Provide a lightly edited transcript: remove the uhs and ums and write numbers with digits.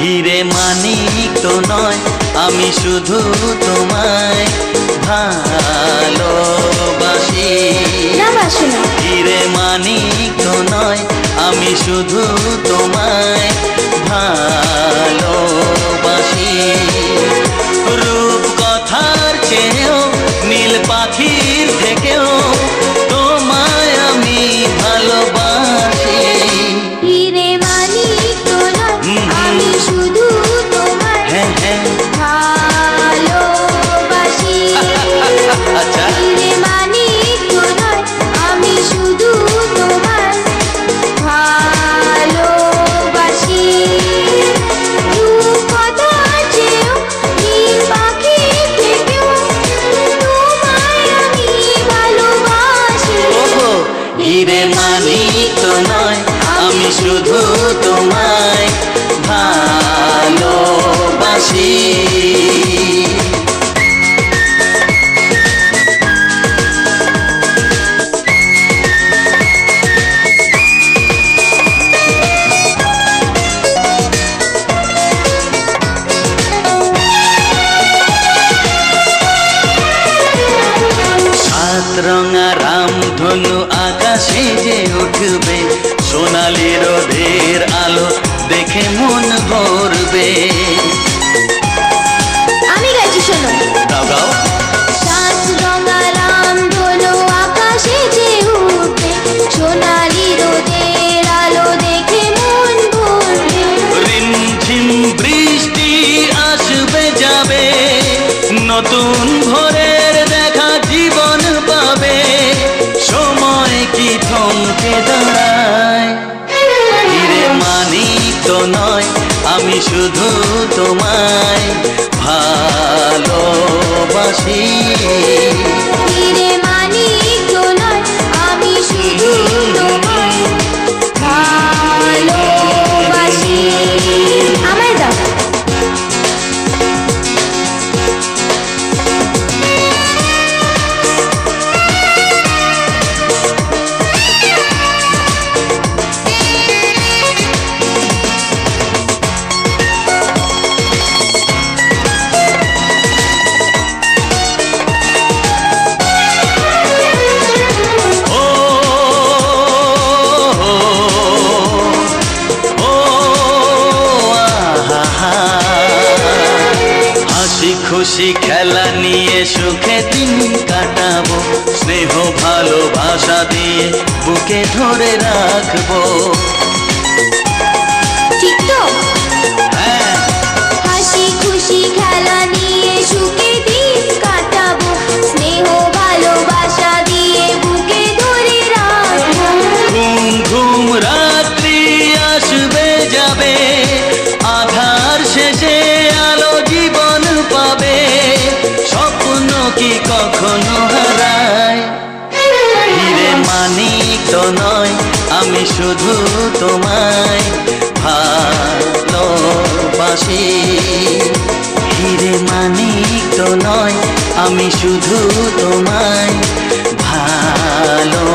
হিরে মানিক তো নয়, আমি শুধু তোমায় ভালোবাসি। হিরে মানিক তো নয়, আমি শুধু তোমায় ভালোবাসি। রূপ কথার চেয়েও নীল পাখির থেকেও তোমায় আমি ভালোবাসি। হিরে মানিক তো নয়, আমি শুধু তোমায় ভালোবাসি। আচ্ছা, হিরে মানিক তো নয়, আমি শুধু তোমায় ভালোবাসি। রূপ কথার চেয়েও নীল পাখির থেকেও তোমায় আমি ভালোবাসি। হিরে মানিক তো নয়, আমি শুধু তোমায় ভালোবাসি। রঙা রামধনু আকাশে যে উঠবে, সোনালি রোদের আলো দেখে মন ভরবে। আমি গাইছি, শোনো। গাও গাও। সাত রঙা রামধনু আকাশে যে উঠবে, সোনালি রোদের আলো দেখে মন ভরবে। রিমঝিম বৃষ্টি আসবে যাবে, নতুন ভোরের দেখা জীবন পাবে। সময় কি থমকে দাঁড়ায়? হিরে মানিক তো নয়, আমি শুধু তোমায় ভালোবাসি। হিরে মানিক তো নয়, আমি শুধু তোমায় ভালোবাসি। আমায় দাও। খুশি খেলা নিয়ে সুখে দিন কাটাবো, স্নেহ ভালোবাসা দিয়ে বুকে ধরে রাখবো। ঠিক তো? হ্যাঁ। হাসি খুশি খেলা নিয়ে সুখে দিন কাটাবো, স্নেহ ভালোবাসা দিয়ে বুকে ধরে রাখবো। ঘুম ঘুম রাত্রি আসবে যাবে, আধার শেষে আলো জীবন পাবে। স্বপ্ন কি কখনো হারায়? হিরে মানিক তো নয়, আমি শুধু তোমায় ভালোবাসি। হিরে মানিক তো নয়, আমি শুধু তোমায় ভালোবাসি।